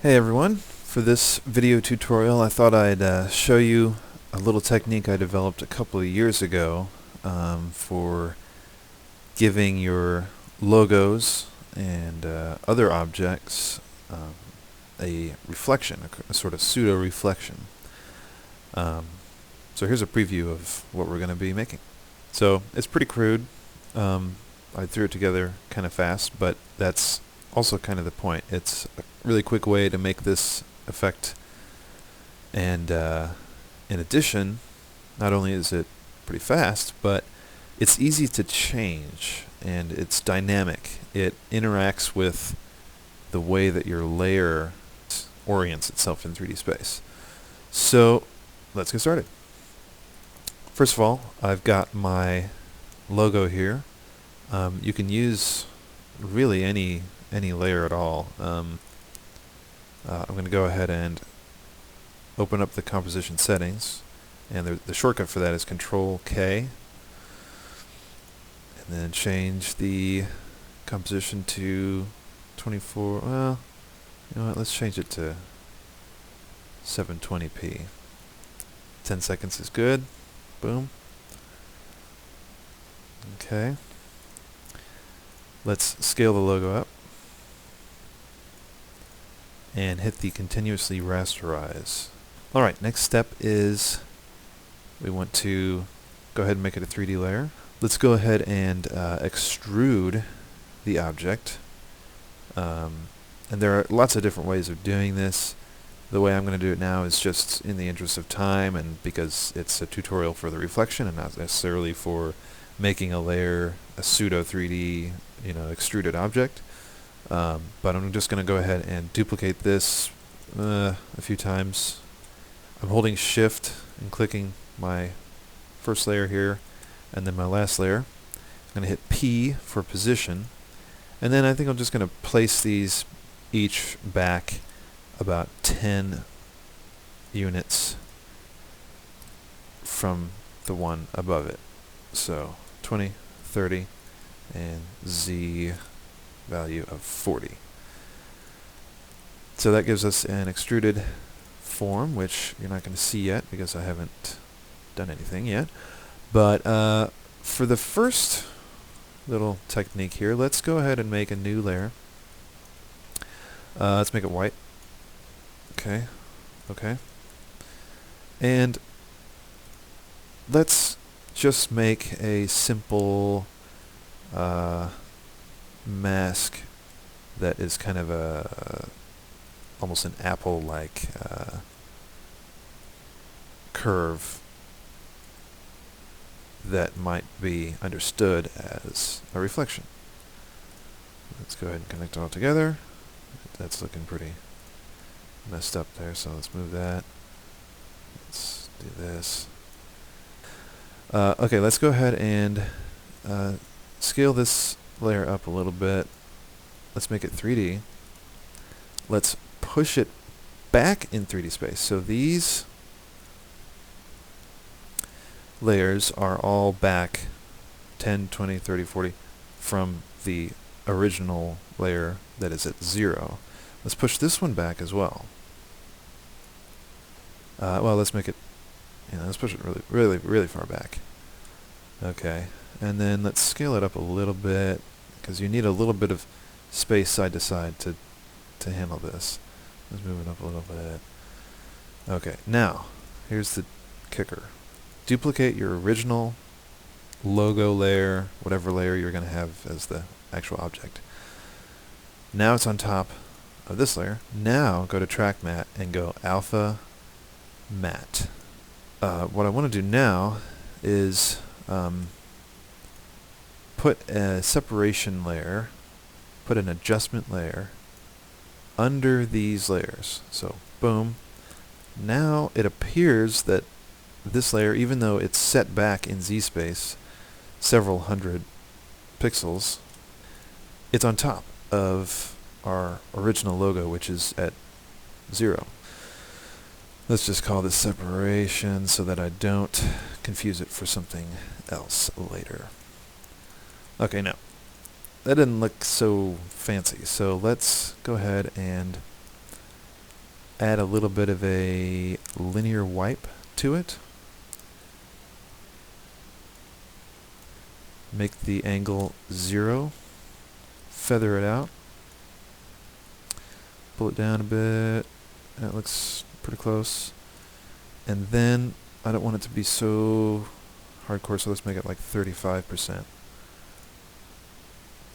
Hey everyone, for this video tutorial I thought I'd show you a little technique I developed a couple of years ago for giving your logos and other objects a reflection, a sort of pseudo-reflection. So here's a preview of what we're going to be making. So it's pretty crude. I threw it together kind of fast, but that's also kind of the point. It's a really quick way to make this effect, and in addition, not only is it pretty fast, but it's easy to change and it's dynamic. It interacts with the way that your layer orients itself in 3D space. So let's get started. First of all, I've got my logo here. You can use really any layer at all. I'm going to go ahead and open up the composition settings, and the shortcut for that is Control K, and then change the composition to 24. Well, you know what? Let's change it to 720p. 10 seconds is good. Boom. Okay. Let's scale the logo up and hit the continuously rasterize. Alright, next step is we want to go ahead and make it a 3D layer. Let's go ahead and extrude the object. And there are lots of different ways of doing this. The way I'm going to do it now is just in the interest of time, and because it's a tutorial for the reflection and not necessarily for making a layer a pseudo 3D, extruded object. But I'm just going to go ahead and duplicate this a few times. I'm holding Shift and clicking my first layer here, and then my last layer. I'm going to hit P for position, and then I think I'm just going to place these each back about 10 units from the one above it. So 20, 30, and Z value of 40. So that gives us an extruded form, which you're not going to see yet because I haven't done anything yet. But for the first little technique here, let's go ahead and make a new layer. Let's make it white. Okay. And let's just make a simple mask that is kind of almost an apple-like curve that might be understood as a reflection. Let's go ahead and connect it all together. That's looking pretty messed up there, so let's move that. Let's do this. Okay, let's go ahead and scale this layer up a little bit. Let's make it 3D. Let's push it back in 3D space. So these layers are all back 10, 20, 30, 40 from the original layer that is at 0. Let's push this one back as well. Well, let's make it, let's push it really far back. Okay, and then let's scale it up a little bit, because you need a little bit of space side to side to handle this. Let's move it up a little bit. Okay, now, here's the kicker. Duplicate your original logo layer, whatever layer you're going to have as the actual object. Now it's on top of this layer. Now go to Track Matte and go Alpha Matte. What I want to do now is put a separation layer, put an adjustment layer under these layers. So boom. Now it appears that this layer, even though it's set back in Z space several hundred pixels, it's on top of our original logo, which is at 0. Let's just call this separation so that I don't confuse it for something else later. Okay, now that didn't look so fancy, so let's go ahead and add a little bit of a linear wipe to it. Make the angle 0. Feather it out. Pull it down a bit. That looks pretty close. And then I don't want it to be so hardcore, so let's make it like 35%.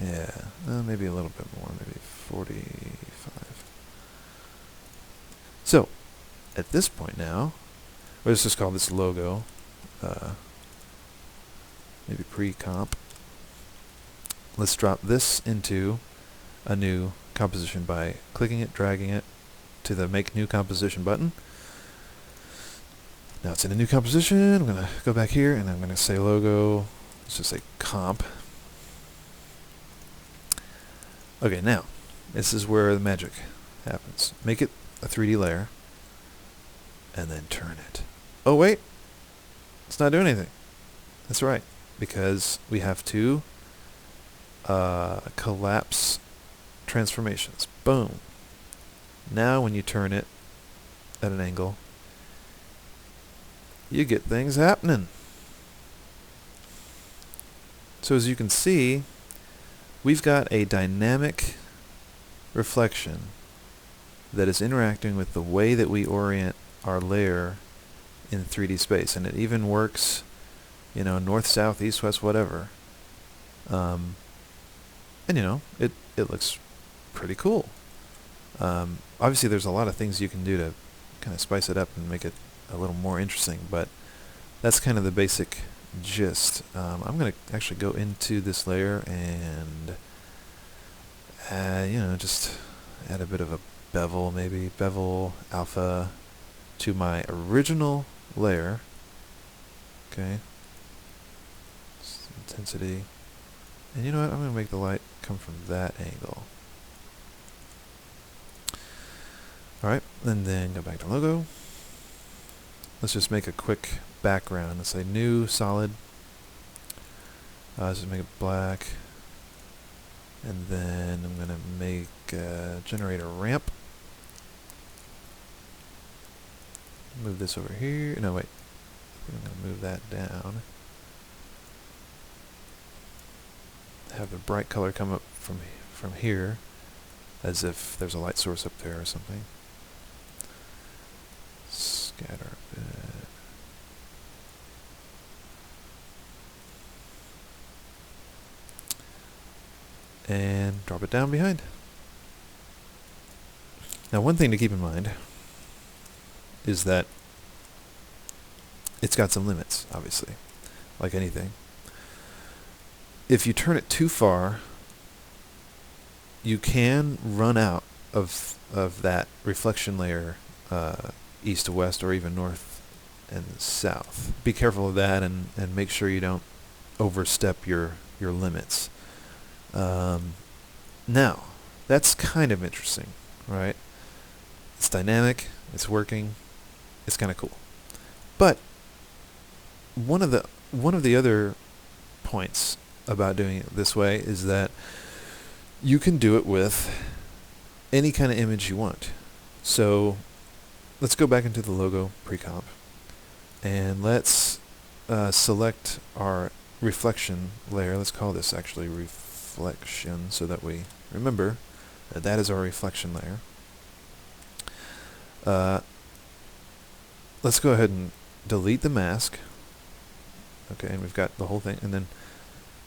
Yeah, maybe a little bit more, maybe 45. So, at this point now, let's just call this logo, maybe pre-comp. Let's drop this into a new composition by clicking it, dragging it to the Make New Composition button. Now it's in a new composition. I'm going to go back here and I'm going to say logo. Let's just say comp. Okay, now this is where the magic happens. Make it a 3D layer and then turn it. Oh wait, it's not doing anything. That's right, because we have to collapse transformations. Boom. Now when you turn it at an angle, you get things happening. So as you can see, we've got a dynamic reflection that is interacting with the way that we orient our layer in 3D space, and it even works, you know, north, south, east, west, whatever. And you know, it looks pretty cool. Obviously there's a lot of things you can do to kind of spice it up and make it a little more interesting, but that's kind of the basic gist. I'm going to actually go into this layer and you know, just add a bit of a bevel, maybe bevel alpha to my original layer. Okay, intensity, and you know what, I'm going to make the light come from that angle. Alright, and then go back to logo. Let's just make a quick background. Let's say new solid. Let's just make it black. And then I'm going to make generate a ramp. Move this over here. No, wait. I'm going to move that down. Have the bright color come up from here, as if there's a light source up there or something. Scatter a bit. And drop it down behind. Now one thing to keep in mind is that it's got some limits, obviously, like anything. If you turn it too far, you can run out of that reflection layer east to west, or even north and south. Be careful of that, and make sure you don't overstep your limits. Now, that's kind of interesting, right? It's dynamic, it's working, it's kind of cool. But one of the other points about doing it this way is that you can do it with any kind of image you want. So let's go back into the logo pre-comp, and let's select our reflection layer. Let's call this actually reflection so that we remember that that is our reflection layer. Let's go ahead and delete the mask. Okay, and we've got the whole thing, and then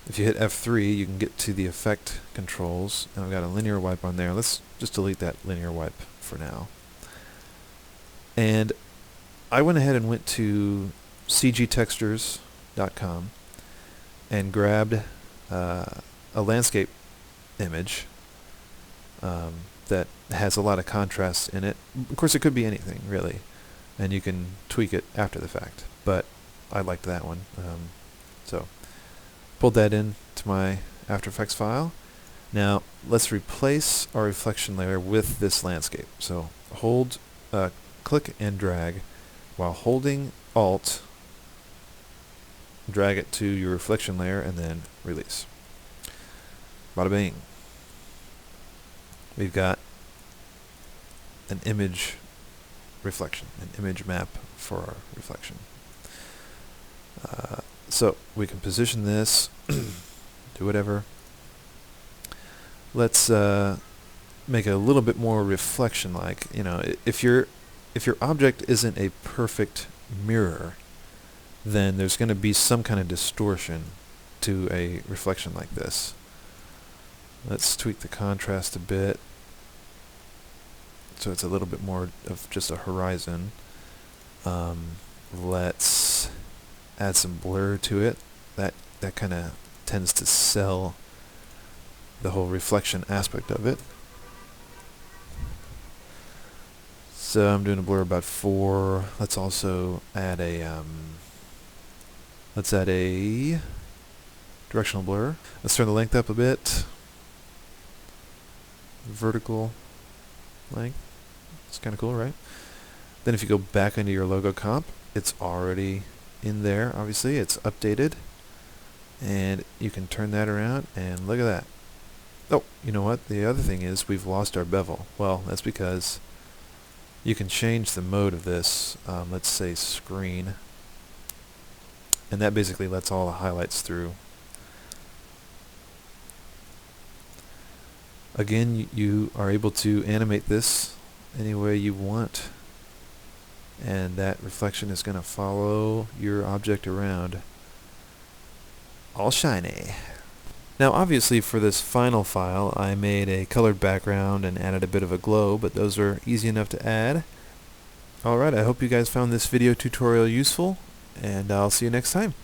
if you hit F3 you can get to the effect controls, and I've got a linear wipe on there. Let's just delete that linear wipe for now. And I went ahead and went to cgtextures.com and grabbed a landscape image that has a lot of contrast in it. Of course, it could be anything, really, and you can tweak it after the fact, but I liked that one. So pulled that into my After Effects file. Now let's replace our reflection layer with this landscape. So hold, click and drag while holding Alt, drag it to your reflection layer, and then release. Bada bing. We've got an image reflection, an image map for our reflection. So we can position this, do whatever. Let's make it a little bit more reflection-like. You know, if your object isn't a perfect mirror, then there's going to be some kind of distortion to a reflection like this. Let's tweak the contrast a bit so it's a little bit more of just a horizon. Let's add some blur to it. That kind of tends to sell the whole reflection aspect of it. So I'm doing a blur about 4. Let's also add a directional blur. Let's turn the length up a bit. Vertical length. It's kind of cool, right? Then if you go back into your logo comp, it's already in there. Obviously, it's updated, and you can turn that around and look at that. Oh, you know what? The other thing is we've lost our bevel. Well, that's because you can change the mode of this. Let's say screen, and that basically lets all the highlights through. Again, you are able to animate this any way you want, and that reflection is going to follow your object around, all shiny. Now obviously for this final file I made a colored background and added a bit of a glow, but those are easy enough to add. Alright, I hope you guys found this video tutorial useful, and I'll see you next time.